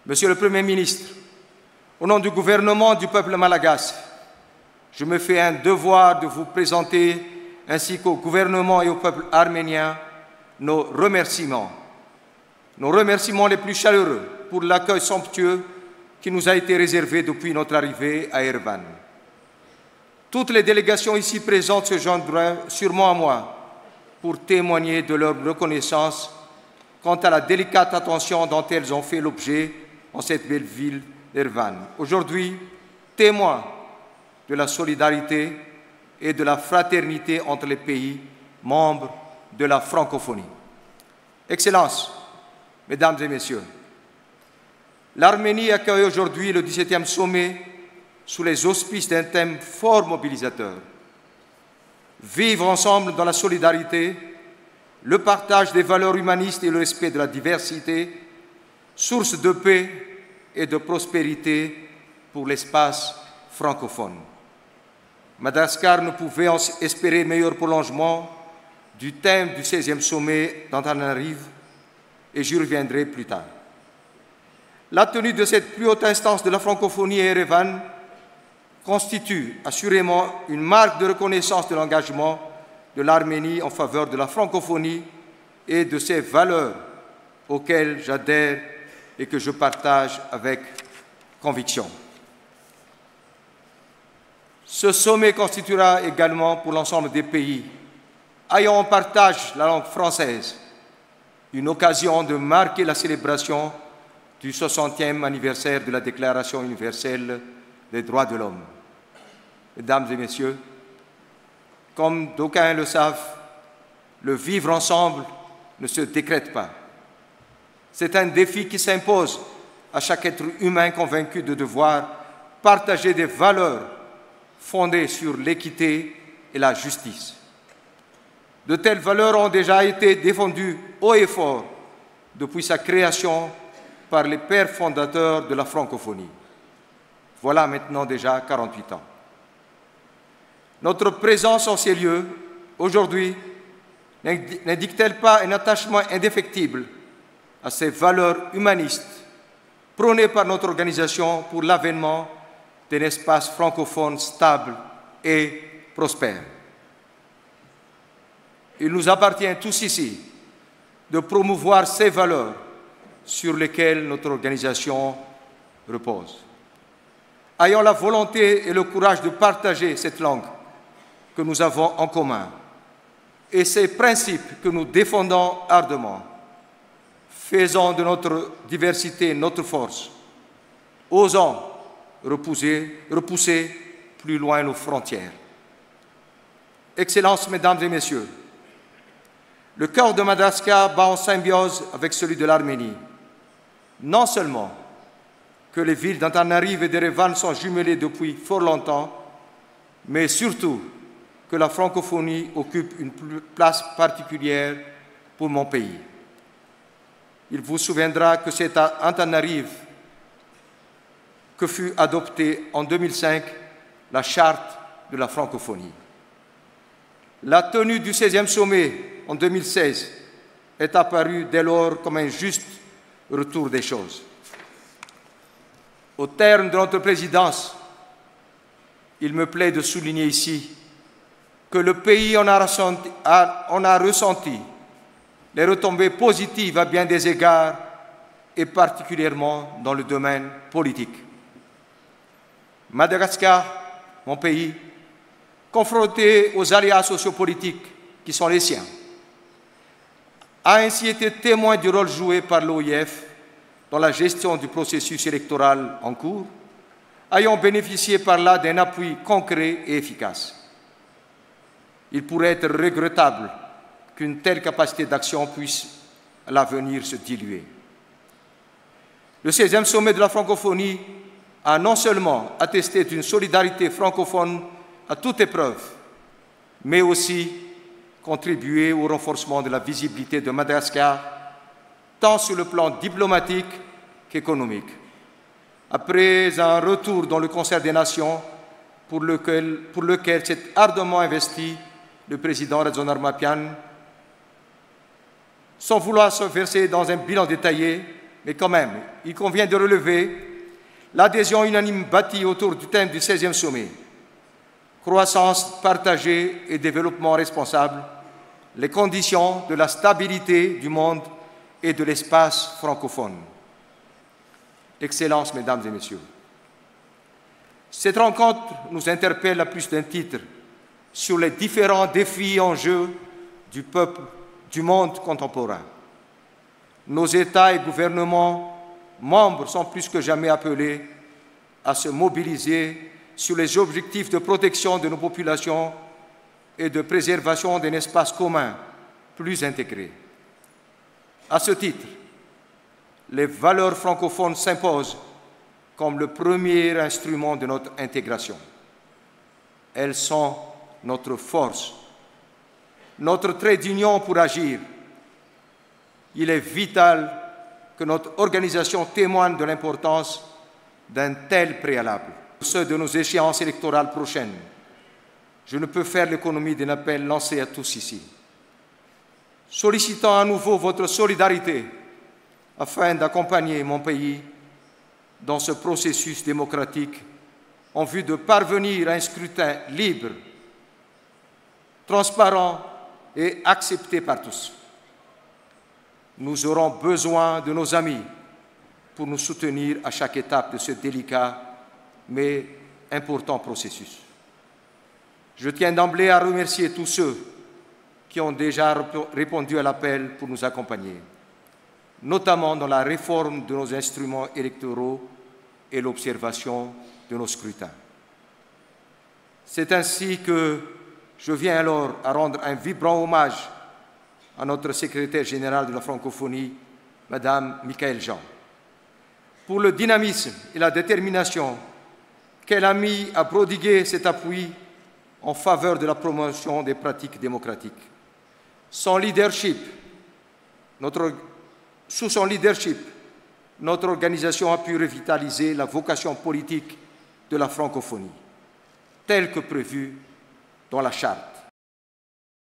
Monsieur le Premier ministre, au nom du gouvernement du peuple malagasy, je me fais un devoir de vous présenter, ainsi qu'au gouvernement et au peuple arménien, nos remerciements les plus chaleureux pour l'accueil somptueux qui nous a été réservé depuis notre arrivée à Erevan. Toutes les délégations ici présentes se joindront sûrement à moi pour témoigner de leur reconnaissance quant à la délicate attention dont elles ont fait l'objet en cette belle ville d'Erevan. Aujourd'hui, témoin de la solidarité et de la fraternité entre les pays membres de la francophonie. Excellences, Mesdames et Messieurs, l'Arménie accueille aujourd'hui le 17e sommet sous les auspices d'un thème fort mobilisateur. Vivre ensemble dans la solidarité, le partage des valeurs humanistes et le respect de la diversité, source de paix et de prospérité pour l'espace francophone. Madagascar ne pouvait espérer meilleur prolongement du thème du 16e sommet d'Antananarive, et j'y reviendrai plus tard. La tenue de cette plus haute instance de la francophonie à Erevan constitue assurément une marque de reconnaissance de l'engagement de l'Arménie en faveur de la francophonie et de ses valeurs auxquelles j'adhère et que je partage avec conviction. Ce sommet constituera également pour l'ensemble des pays ayant en partage la langue française une occasion de marquer la célébration du 60e anniversaire de la Déclaration universelle des droits de l'homme. Mesdames et Messieurs, comme d'aucuns le savent, le vivre ensemble ne se décrète pas. C'est un défi qui s'impose à chaque être humain convaincu de devoir partager des valeurs fondées sur l'équité et la justice. De telles valeurs ont déjà été défendues haut et fort depuis sa création par les pères fondateurs de la francophonie. Voilà maintenant déjà 48 ans. Notre présence en ces lieux, aujourd'hui, n'indique-t-elle pas un attachement indéfectible à ces valeurs humanistes prônées par notre organisation pour l'avènement d'un espace francophone stable et prospère? Il nous appartient tous ici de promouvoir ces valeurs sur lesquelles notre organisation repose. Ayons la volonté et le courage de partager cette langue que nous avons en commun et ces principes que nous défendons ardemment. Faisons de notre diversité notre force. Osons repousser plus loin nos frontières. Excellences, Mesdames et Messieurs, le cœur de Madagascar bat en symbiose avec celui de l'Arménie. Non seulement que les villes d'Antananarive et d'Erevan sont jumelées depuis fort longtemps, mais surtout que la francophonie occupe une place particulière pour mon pays. Il vous souviendra que c'est à Antananarive que fut adoptée en 2005 la charte de la francophonie. La tenue du 16e sommet en 2016 est apparue dès lors comme un juste retour des choses. Au terme de notre présidence, il me plaît de souligner ici que le pays en a ressenti les retombées positives à bien des égards et particulièrement dans le domaine politique. Madagascar, mon pays, confronté aux aléas sociopolitiques qui sont les siens, a ainsi été témoin du rôle joué par l'OIF dans la gestion du processus électoral en cours, ayant bénéficié par là d'un appui concret et efficace. Il pourrait être regrettable qu'une telle capacité d'action puisse à l'avenir se diluer. Le 16e sommet de la francophonie a non seulement attesté d'une solidarité francophone à toute épreuve, mais aussi contribué au renforcement de la visibilité de Madagascar, tant sur le plan diplomatique qu'économique. Après un retour dans le concert des nations pour lequel s'est ardemment investi le président Radzon Armapian, sans vouloir se verser dans un bilan détaillé, mais quand même, il convient de relever l'adhésion unanime bâtie autour du thème du 16e sommet. Croissance partagée et développement responsable, les conditions de la stabilité du monde et de l'espace francophone. Excellences, Mesdames et Messieurs, cette rencontre nous interpelle à plus d'un titre sur les différents défis en jeu du peuple du monde contemporain. Nos États et gouvernements membres sont plus que jamais appelés à se mobiliser sur les objectifs de protection de nos populations et de préservation d'un espace commun plus intégré. À ce titre, les valeurs francophones s'imposent comme le premier instrument de notre intégration. Elles sont notre force, notre trait d'union pour agir. Il est vital que notre organisation témoigne de l'importance d'un tel préalable. Ceux de nos échéances électorales prochaines, je ne peux faire l'économie d'un appel lancé à tous ici, sollicitant à nouveau votre solidarité afin d'accompagner mon pays dans ce processus démocratique en vue de parvenir à un scrutin libre, transparent et accepté par tous. Nous aurons besoin de nos amis pour nous soutenir à chaque étape de ce délicat mais important processus. Je tiens d'emblée à remercier tous ceux qui ont déjà répondu à l'appel pour nous accompagner, notamment dans la réforme de nos instruments électoraux et l'observation de nos scrutins. C'est ainsi que je viens alors à rendre un vibrant hommage à notre secrétaire général de la francophonie, Madame Michaëlle Jean, pour le dynamisme et la détermination qu'elle a mis à prodiguer cet appui en faveur de la promotion des pratiques démocratiques. Sous son leadership, notre organisation a pu revitaliser la vocation politique de la francophonie, telle que prévue dans la Charte.